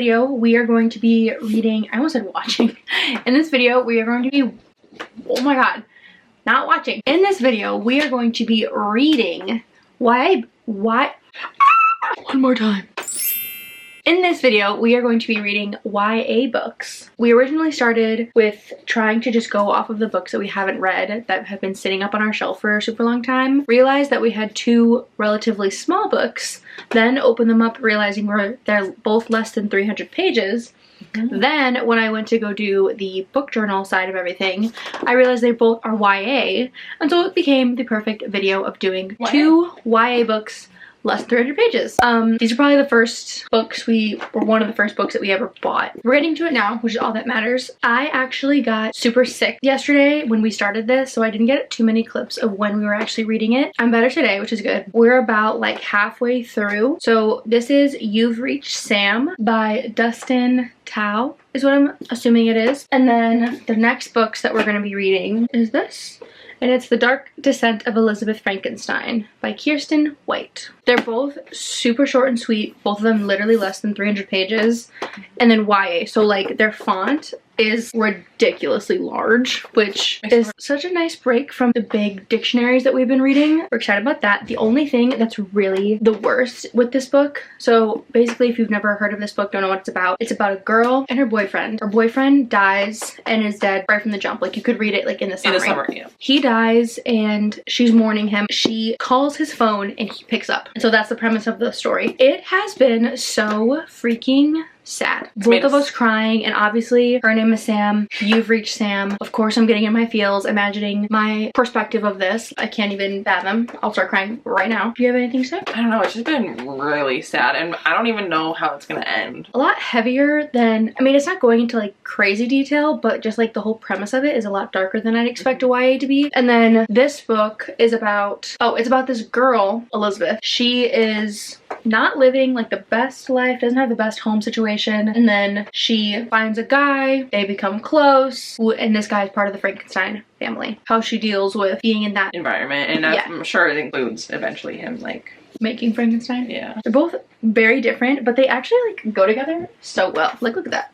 video, we are going to be reading, I almost said watching. In this video, we are going to be, oh my god, not watching. In this video, we are going to be reading one more time. In this video, we are going to be reading YA books. We originally started with trying to just go off of the books that we haven't read that have been sitting up on our shelf for a super long time. Realized that we had two relatively small books, then opened them up realizing they're both less than 300 pages. Then when I went to go do the book journal side of everything, I realized they both are YA, and so it became the perfect video of doing two YA books less than 300 pages. These are probably the first books one of the first books that we ever bought. We're getting to it now, which is all that matters. I actually got super sick yesterday when we started this, so I didn't get too many clips of when we were actually reading it. I'm better today, which is good. We're about like halfway through. So this is You've Reached Sam by Dustin Thao, is what I'm assuming it is. And then the next books that we're going to be reading is this. And it's The Dark Descent of Elizabeth Frankenstein by Kiersten White. They're both super short and sweet, both of them literally less than 300 pages. And then YA, so like their font is ridiculously large, which is such a nice break from the big dictionaries that we've been reading. We're excited about that. The only thing that's really the worst with this book, so basically if you've never heard of this book, don't know what it's about a girl and her boyfriend. Her boyfriend dies and is dead right from the jump. Like you could read it like in the summary. Yeah. He dies and she's mourning him. She calls his phone and he picks up. And so that's the premise of the story. It has been so freaking sad. Both of us crying, and obviously her name is Sam. You've reached Sam. Of course I'm getting in my feels imagining my perspective of this. I can't even fathom. I'll start crying right now. Do you have anything to say? I don't know, it's just been really sad and I don't even know how it's gonna end. A lot heavier than, I mean, it's not going into like crazy detail, but just like the whole premise of it is a lot darker than I'd expect a YA to be. And then this book is about, it's about this girl, Elizabeth. She is not living like the best life, doesn't have the best home situation, and then she finds a guy, they become close, and this guy is part of the Frankenstein family. How she deals with being in that environment, and I'm sure it includes eventually him like making Frankenstein. Yeah. They're both very different, but they actually like go together so well. Like look at that.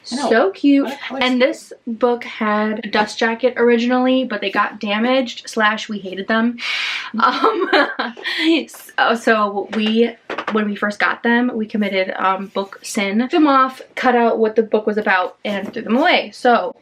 So cute. And this book had a dust jacket originally, but they got damaged / we hated them. So when we first got them, we committed book sin. Took them off, cut out what the book was about, and threw them away. So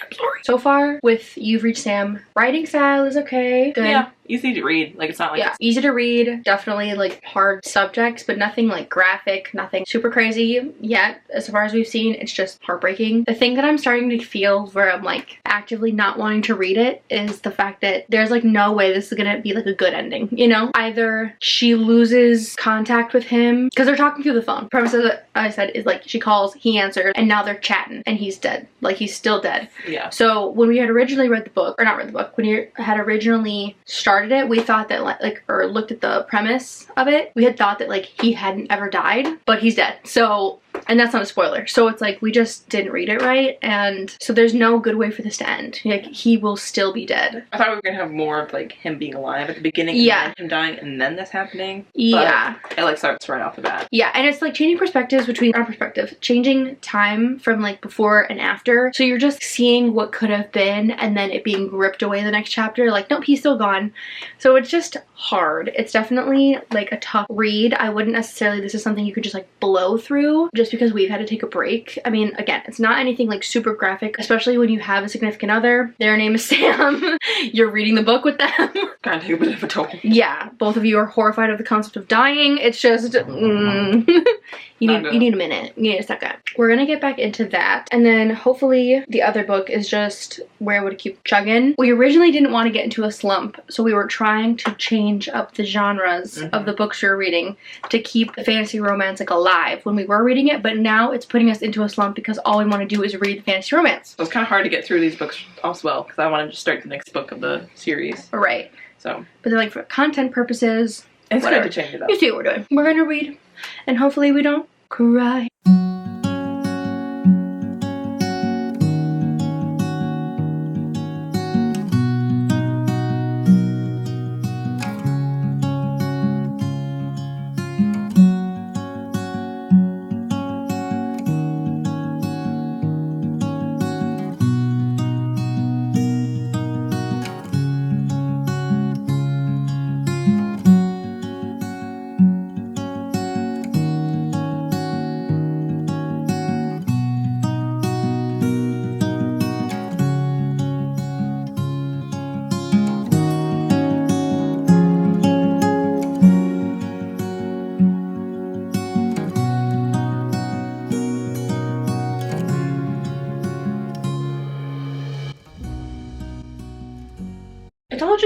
I'm sorry. So far with You've Reached Sam, writing style is okay. Good. Yeah, easy to read. Like it's not like it's easy to read. Definitely like hard subjects, but nothing like graphic, nothing super crazy yet. As far as we've seen, it's just heartbreaking. The thing that I'm starting to feel where I'm like actively not wanting to read it is the fact that there's like no way this is gonna be like a good ending, you know? Either she loses contact with him because they're talking through the phone. The premise of it, I said, is like she calls, he answered, and now they're chatting and he's dead. Like he's still dead. Yeah. So when we had originally read the book, or not read the book, when you had originally started it, we thought that like, or looked at the premise of it, we had thought that like he hadn't ever died, but he's dead. So, and that's not a spoiler. So it's like, we just didn't read it right. And so there's no good way for this to end. Like he will still be dead. I thought we were gonna have more of like him being alive at the beginning, yeah, and then him dying, and then this happening. Yeah. But it like starts right off the bat. Yeah, and it's like changing perspectives between our perspective, changing time from like before and after. So you're just seeing what could have been and then it being ripped away the next chapter. Like, nope, he's still gone. So it's just hard. It's definitely like a tough read. I wouldn't necessarily, this is something you could just like blow through just because we've had to take a break. I mean, again, it's not anything like super graphic, especially when you have a significant other. Their name is Sam. You're reading the book with them. Kind of take a bit of a toll. Yeah, both of you are horrified of the concept of dying. It's just, you need a minute. You need a second. We're gonna get back into that. And then hopefully the other book is just where I would keep chugging. We originally didn't want to get into a slump, so we were trying to change up the genres of the books we were reading to keep the fantasy romance like alive when we were reading it, but now it's putting us into a slump because all we want to do is read the fantasy romance. So it's kind of hard to get through these books as well because I want to just start the next book of the series. Right. So. But then like for content purposes, it's good to change it up. You see what we're doing. We're gonna read and hopefully we don't cry.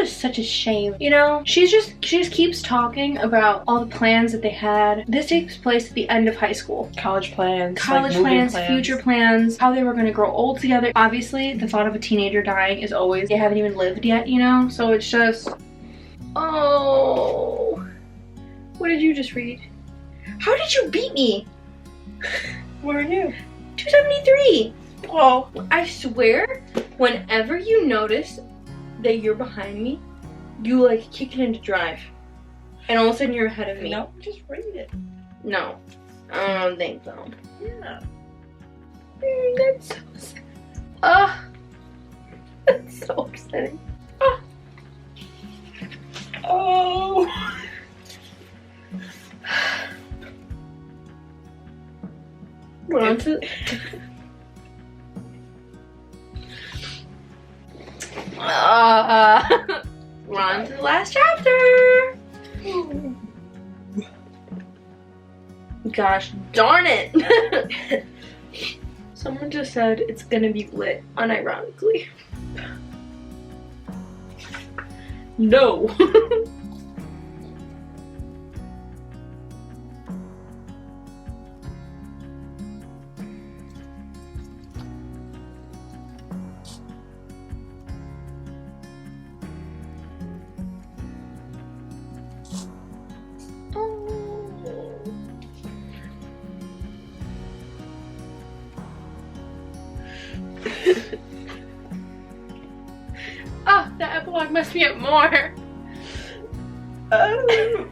just such a shame, you know? She just keeps talking about all the plans that they had. This takes place at the end of high school. College plans, Future plans, how they were gonna grow old together. Obviously, the thought of a teenager dying is always, they haven't even lived yet, you know? So it's just, oh. What did you just read? How did you beat me? Where are you? 273. Oh. I swear, whenever you notice that you're behind me, you like kick it into drive. And all of a sudden you're ahead of me. No, just read it. No. I don't think so. Yeah. That's so sad. Oh. That's so upsetting. Oh. Oh. We're on to we're on to the last chapter. Gosh darn it. Someone just said it's gonna be lit, unironically. No. Oh, that epilogue messed me up more. Oh.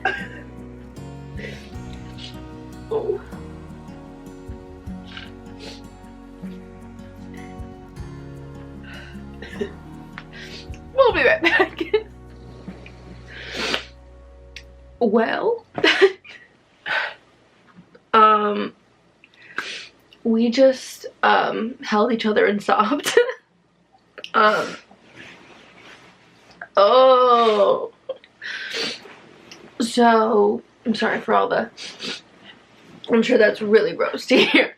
Oh. We'll be right back. Well, we just held each other and sobbed. Oh. So, I'm sorry for all the, I'm sure that's really roasty here.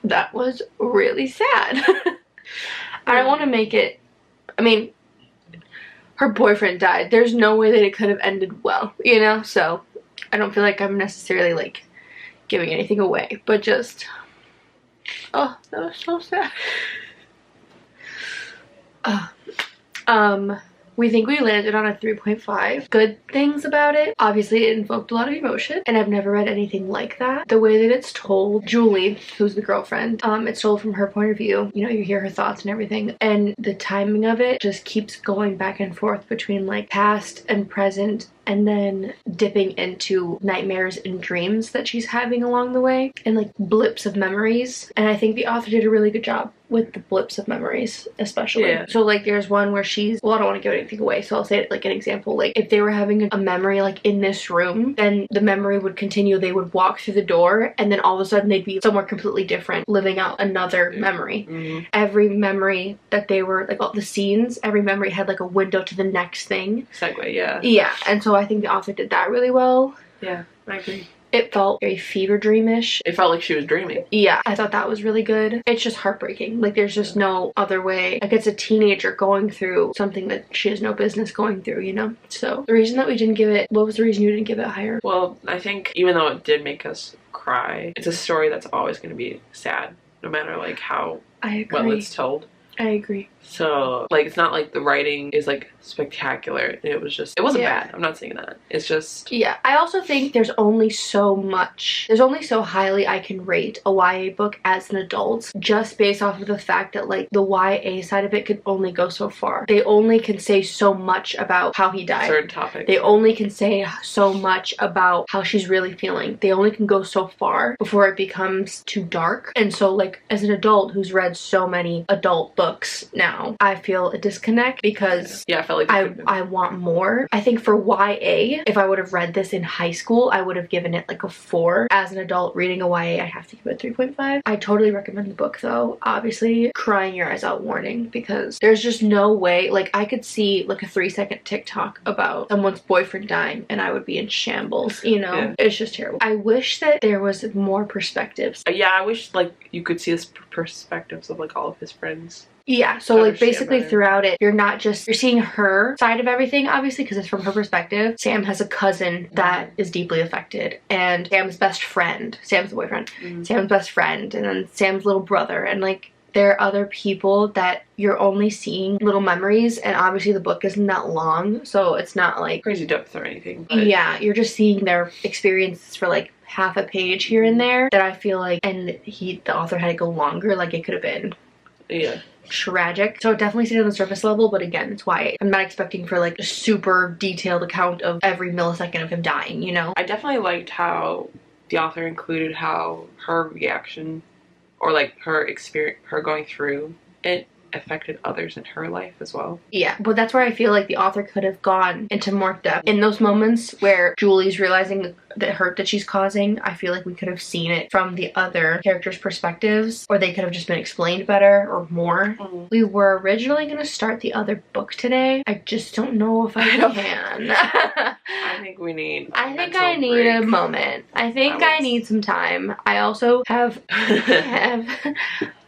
That was really sad. I don't want to make it, I mean, her boyfriend died. There's no way that it could have ended well, you know? So, I don't feel like I'm necessarily, like, giving anything away. But just, oh, that was so sad. We think we landed on a 3.5. Good things about it. Obviously, it invoked a lot of emotion, and I've never read anything like that. The way that it's told, Julie, who's the girlfriend, it's told from her point of view. You know, you hear her thoughts and everything, and the timing of it just keeps going back and forth between like past and present, and then dipping into nightmares and dreams that she's having along the way, and like blips of memories. And I think the author did a really good job with the blips of memories, especially. Yeah. So like there's one where she's, well, I don't want to give anything away, so I'll say it like an example. Like if they were having a memory like in this room, then the memory would continue. They would walk through the door, and then all of a sudden they'd be somewhere completely different, living out another memory. Mm-hmm. Every memory that they were, like all the scenes, every memory had like a window to the next thing. Segue, yeah. Yeah, and so I think the author did that really well. Yeah, I agree. It felt very fever dreamish. It felt like she was dreaming. Yeah, I thought that was really good. It's just heartbreaking. Like there's just no other way. Like it's a teenager going through something that she has no business going through, you know? So the reason that we didn't give it, what was the reason you didn't give it higher? Well, I think even though it did make us cry, it's a story that's always going to be sad, no matter like how well it's told. I agree. So, like, it's not like the writing is, like, spectacular. It was just, it wasn't bad. I'm not saying that. It's just... Yeah, I also think there's only so much, there's only so highly I can rate a YA book as an adult, just based off of the fact that, like, the YA side of it could only go so far. They only can say so much about how he died. Certain topics. They only can say so much about how she's really feeling. They only can go so far before it becomes too dark. And so, like, as an adult who's read so many adult books now, I feel a disconnect because I felt like I want more. I think for YA, if I would have read this in high school, I would have given it like a 4. As an adult reading a YA, I have to give it 3.5. I totally recommend the book though. Obviously, crying your eyes out warning, because there's just no way, like I could see like a 3-second TikTok about someone's boyfriend dying and I would be in shambles, you know? Yeah. It's just terrible. I wish that there was more perspectives. Yeah, I wish like you could see the perspectives of like all of his friends. Yeah, so like basically throughout it, you're seeing her side of everything, obviously, because it's from her perspective. Sam has a cousin that is deeply affected, and Sam's best friend, Sam's the boyfriend, Sam's best friend, and then Sam's little brother, and like there are other people that you're only seeing little memories, and obviously the book isn't that long, so it's not like crazy depth or anything. But yeah, you're just seeing their experiences for like half a page here and there that I feel like, and the author had to go longer, like it could have been tragic. So it definitely stayed on the surface level, but again, it's why I'm not expecting for like a super detailed account of every millisecond of him dying, you know? I definitely liked how the author included how her reaction or like her experience, her going through it affected others in her life as well. Yeah, but that's where I feel like the author could have gone into more depth. In those moments where Julie's realizing the hurt that she's causing, I feel like we could have seen it from the other characters' perspectives, or they could have just been explained better or more. We were originally going to start the other book today. I just don't know if I can. I think we need I need a moment. I think I need some time. I also have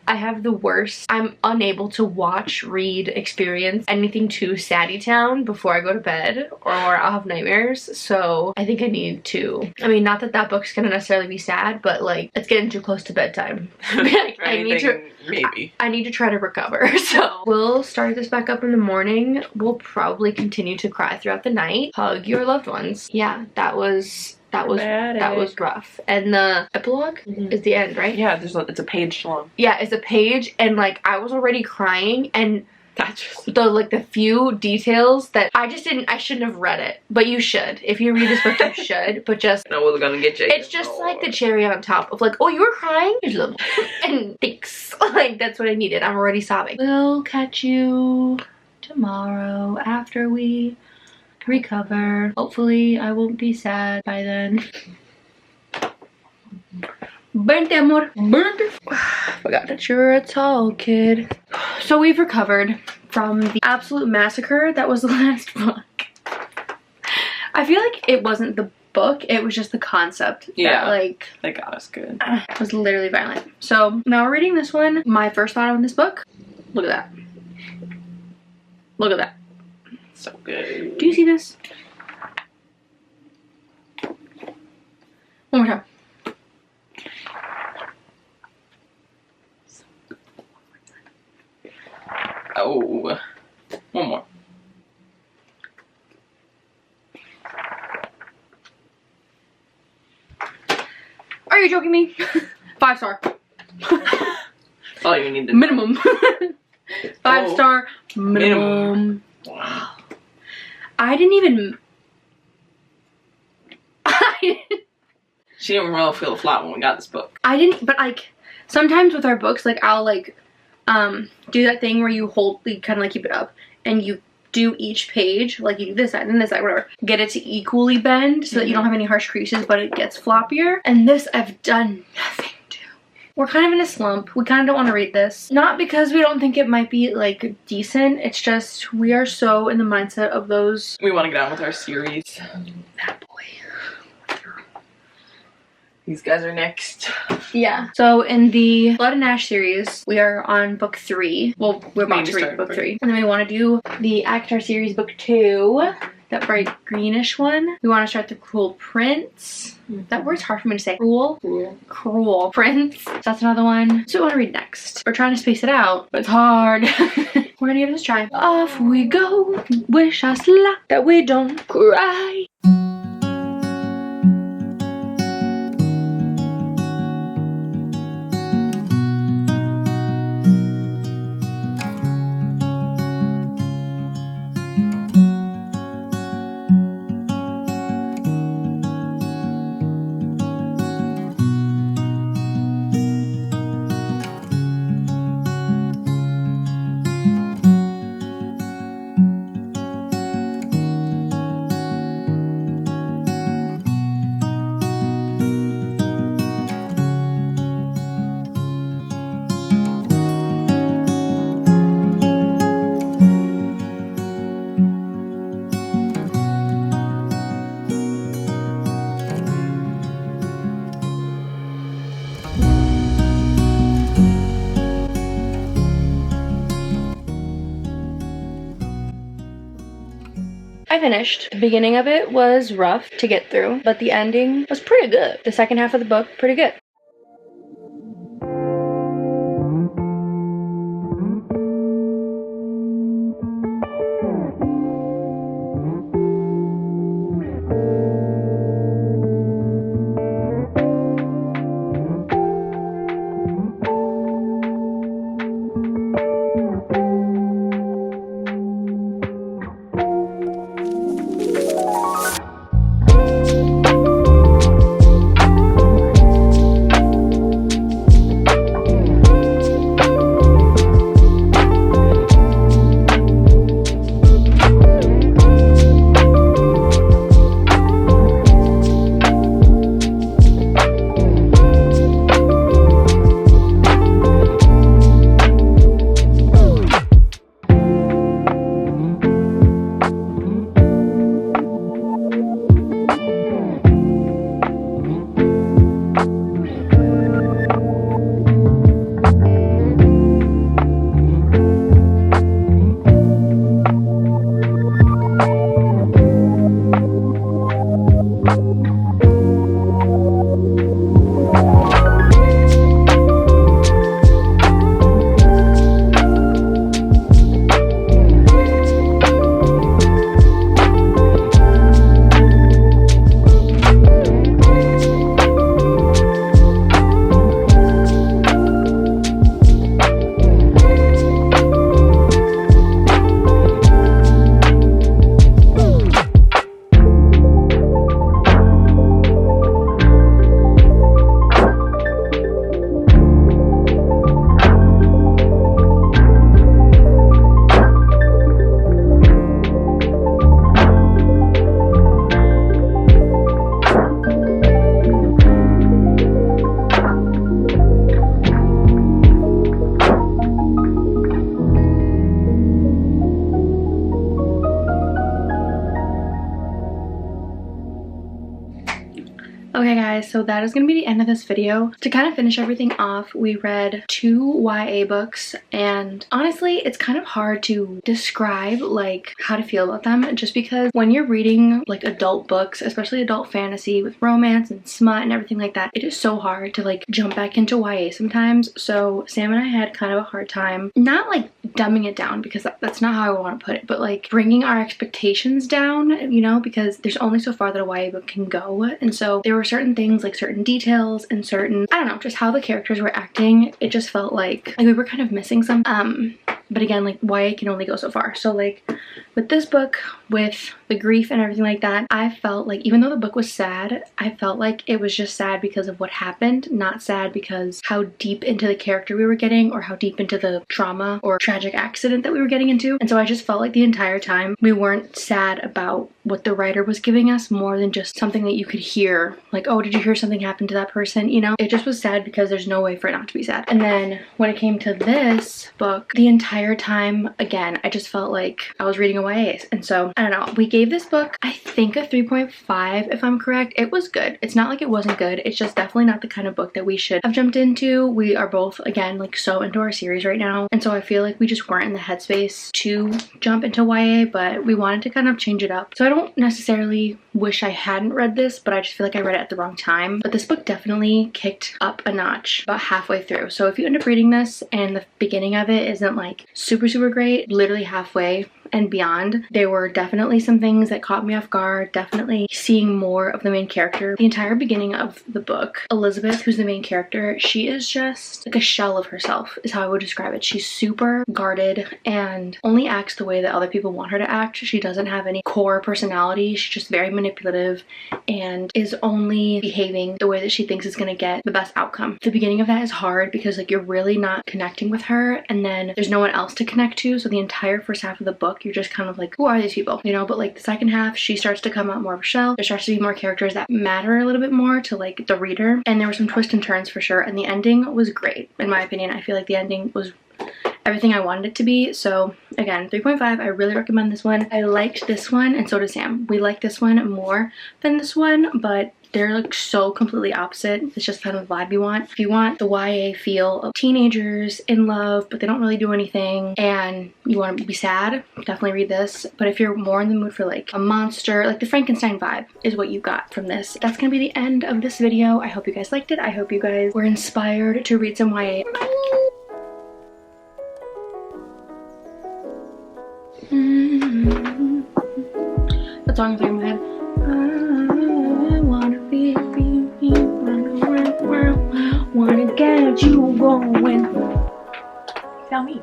I have the worst. I'm unable to watch, read, experience anything too Sadie Town before I go to bed, or I'll have nightmares. So I think I need to. I mean, not that book's gonna necessarily be sad, but like it's getting too close to bedtime. Like, I need to try to recover. So we'll start this back up in the morning. We'll probably continue to cry throughout the night. Hug your loved ones. Yeah, that was rough. And the epilogue is the end, right? Yeah, it's a page long. Yeah, it's a page, and like I was already crying, and the few details that I shouldn't have read it, but you should. If you read this book, you should. But just I was gonna get you. It's just like the cherry on top of like, oh, you were crying? Here's a little and thanks. Like that's what I needed. I'm already sobbing. We'll catch you tomorrow after we recover. Hopefully I won't be sad by then. Burnt, amor. Burnt. Forgot that you're a tall kid. So we've recovered from the absolute massacre that was the last book. I feel like it wasn't the book, it was just the concept. Yeah, that, like, they got us good. It was literally violent. So now we're reading this one. My first thought on this book, look at that. Look at that. So good. Do you see this? One more time. Oh, one more. Are you joking me? 5 star. All you need to minimum. 5 star minimum. Wow. I didn't even. She didn't really feel flat when we got this book. I didn't, but like sometimes with our books, like I'll like do that thing where you kind of like keep it up and you do each page, like you do this side and this side, whatever. Get it to equally bend so that you don't have any harsh creases, but it gets floppier. And this I've done nothing to. We're kind of in a slump. We kind of don't want to read this. Not because we don't think it might be like decent. It's just we are so in the mindset of those. We want to get on with our series. That boy. These guys are next. Yeah. So in the Blood and Ash series, we are on book 3. Well, we're about to read book 3. And then we want to do the ACOTAR series book 2. That bright greenish one. We want to start the Cruel Prince. That word's hard for me to say. Cruel Prince. So that's another one. So we want to read next. We're trying to space it out, but it's hard. We're gonna give this a try. Off we go. Wish us luck that we don't cry. I finished. The beginning of it was rough to get through, but the ending was pretty good. The second half of the book, pretty good. Okay guys, so that is going to be the end of this video. To kind of finish everything off, we read 2 YA books, and honestly it's kind of hard to describe like how to feel about them, just because when you're reading like adult books, especially adult fantasy with romance and smut and everything like that, it is so hard to like jump back into YA sometimes. So Sam and I had kind of a hard time, not like dumbing it down, because that's not how I want to put it, but like bringing our expectations down, you know, because there's only so far that a YA book can go. And so there were certain things, like certain details and certain, I don't know, just how the characters were acting, it just felt like we were kind of missing some. But again, like YA can only go so far. So like with this book, with the grief and everything like that, I felt like even though the book was sad, I felt like it was just sad because of what happened, not sad because how deep into the character we were getting or how deep into the trauma or tragic accident that we were getting into. And so I just felt like the entire time we weren't sad about what the writer was giving us, more than just something that you could hear, like, oh, did you hear something happen to that person, you know? It just was sad because there's no way for it not to be sad. And then when it came to this book, the entire time, again, I just felt like I was reading a YA. And so I don't know, we gave this book I think a 3.5 if I'm correct. It was good. It's not like it wasn't good, it's just definitely not the kind of book that we should have jumped into. We are both, again, like so into our series right now, and so I feel like we just weren't in the headspace to jump into YA, but we wanted to kind of change it up. So I don't necessarily wish I hadn't read this, but I just feel like I read it at the wrong time. But this book definitely kicked up a notch about halfway through. So if you end up reading this and the beginning of it isn't like super great, literally halfway and beyond, there were definitely some things that caught me off guard, definitely seeing more of the main character. The entire beginning of the book, Elizabeth, who's the main character, she is just like a shell of herself is how I would describe it. She's super guarded and only acts the way that other people want her to act. She doesn't have any core personality. She's just very manipulative and is only behaving the way that she thinks is going to get the best outcome. The beginning of that is hard because like you're really not connecting with her, and then there's no one else to connect to, so the entire first half of the book you're just kind of like, who are these people, you know? But like the second half, she starts to come out more of a shell. There starts to be more characters that matter a little bit more to like the reader, and there were some twists and turns for sure, and the ending was great in my opinion. I feel like the ending was everything I wanted it to be. So again, 3.5. I really recommend this one. I liked this one, and so does Sam. We like this one more than this one, but they're like so completely opposite. It's just kind of the vibe you want. If you want the YA feel of teenagers in love, but they don't really do anything, and you want to be sad, definitely read this. But if you're more in the mood for like a monster, like the Frankenstein vibe is what you got from this. That's gonna be the end of this video. I hope you guys liked it. I hope you guys were inspired to read some YA. That song is in my head. I wanna be wanna get you going. Tell me.